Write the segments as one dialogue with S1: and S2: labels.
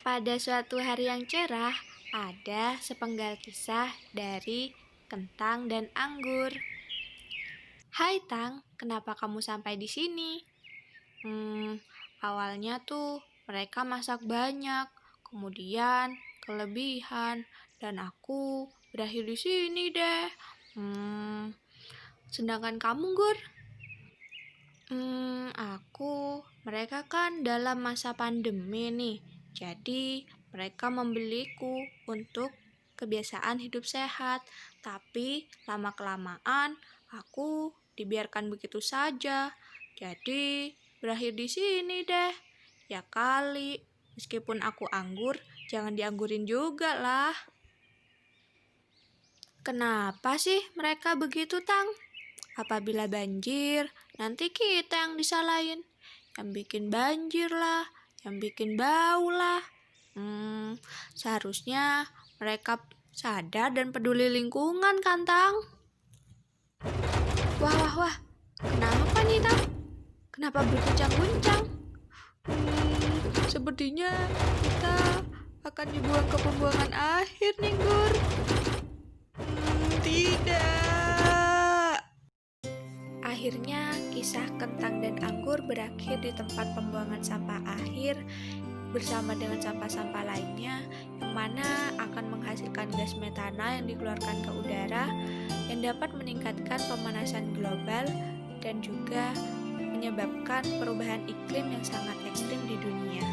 S1: Pada suatu hari yang cerah, ada sepenggal kisah dari kentang dan anggur. Hai Tang, kenapa kamu sampai di sini? Awalnya tuh mereka masak banyak, kemudian kelebihan, dan aku berakhir di sini deh. Sedangkan kamu, Gur? Mereka kan dalam masa pandemi nih, jadi mereka membeliku untuk kebiasaan hidup sehat. Tapi lama-kelamaan aku dibiarkan begitu saja. Jadi berakhir di sini deh. Ya kali, meskipun aku anggur, jangan dianggurin juga lah. Kenapa sih mereka begitu, Tang? Apabila banjir, nanti kita yang disalahin. Yang bikin banjir lah, yang bikin bau lah. Seharusnya mereka sadar dan peduli lingkungan kan, Tang? Wah, kenapa nih, Tang? Kenapa berguncang-guncang? Sepertinya kita akan dibuang ke pembuangan akhir nih, Gur. Tidak. Akhirnya, kisah kentang dan anggur berakhir di tempat pembuangan sampah akhir bersama dengan sampah-sampah lainnya, yang mana akan menghasilkan gas metana yang dikeluarkan ke udara yang dapat meningkatkan pemanasan global dan juga menyebabkan perubahan iklim yang sangat ekstrim di dunia.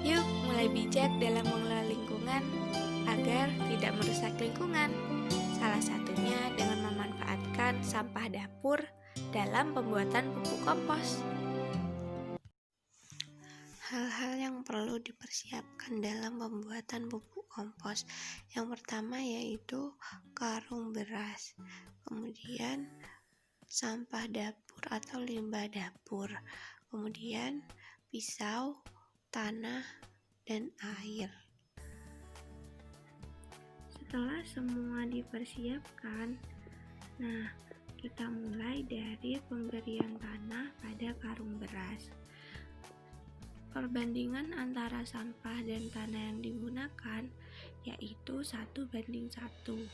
S1: Yuk, mulai bijak dalam mengelola lingkungan agar tidak merusak lingkungan. Salah satunya dengan memanfaatkan sampah dapur dalam pembuatan pupuk kompos. Hal-hal yang perlu dipersiapkan dalam pembuatan pupuk kompos. Yang pertama yaitu karung beras, kemudian sampah dapur atau limbah dapur, kemudian pisau, tanah, dan air. Setelah semua dipersiapkan, kita mulai dari pemberian tanah pada karung beras. Perbandingan antara sampah dan tanah yang digunakan yaitu 1:1.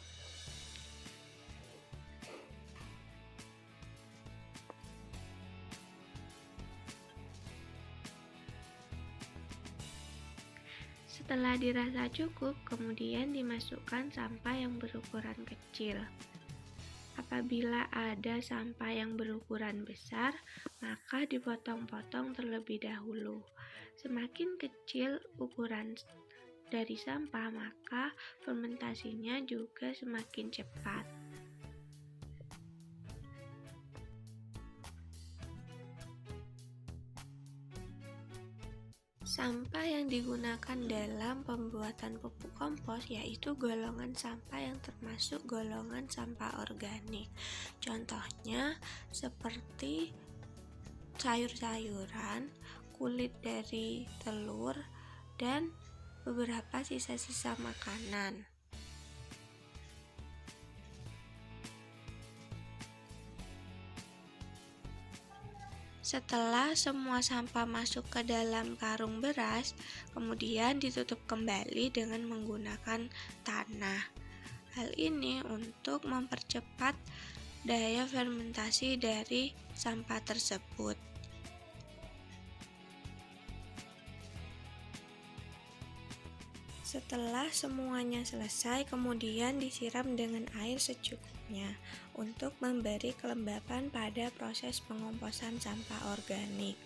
S1: Setelah dirasa cukup, kemudian dimasukkan sampah yang berukuran kecil. Apabila ada sampah yang berukuran besar, maka dipotong-potong terlebih dahulu. Semakin kecil ukuran dari sampah, maka fermentasinya juga semakin cepat. Sampah yang digunakan dalam pembuatan pupuk kompos yaitu golongan sampah yang termasuk golongan sampah organik. Contohnya seperti sayur-sayuran, kulit dari telur, dan beberapa sisa-sisa makanan. Setelah semua sampah masuk ke dalam karung beras, kemudian ditutup kembali dengan menggunakan tanah. Hal ini untuk mempercepat daya fermentasi dari sampah tersebut. Setelah semuanya selesai, kemudian disiram dengan air secukupnya untuk memberi kelembapan pada proses pengomposan sampah organik.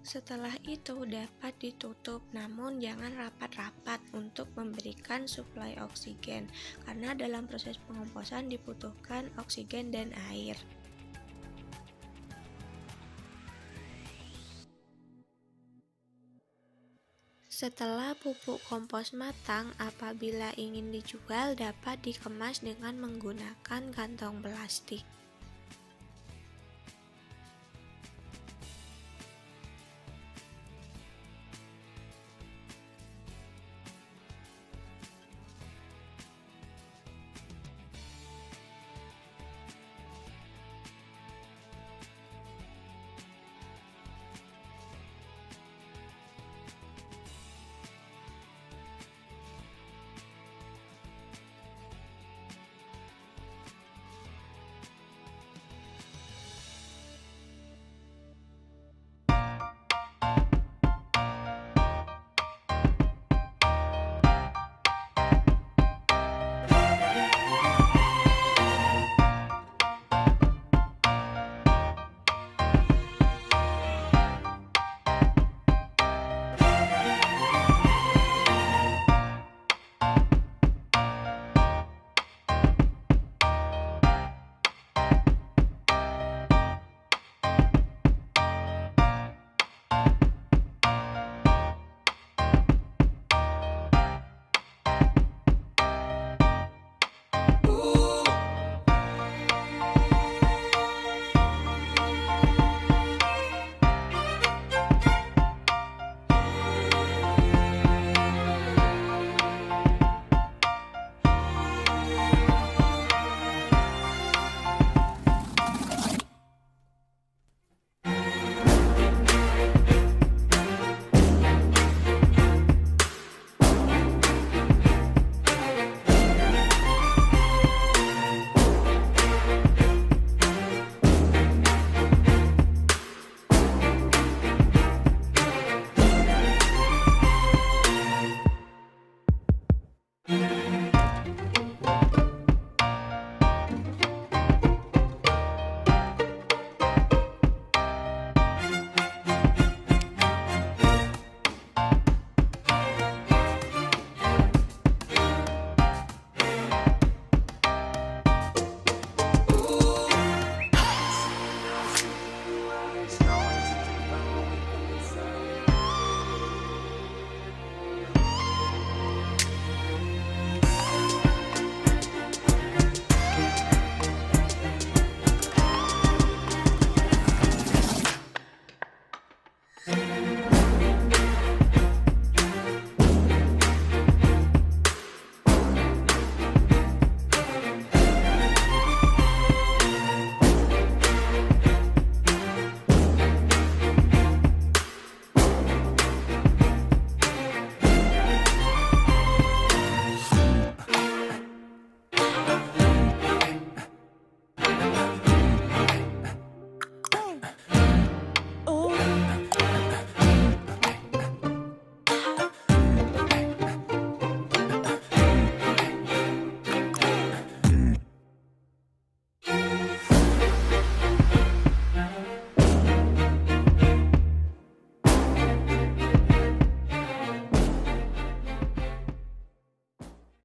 S1: Setelah itu dapat ditutup, namun jangan rapat-rapat untuk memberikan suplai oksigen, karena dalam proses pengomposan dibutuhkan oksigen dan air. Setelah pupuk kompos matang, apabila ingin dijual dapat dikemas dengan menggunakan kantong plastik.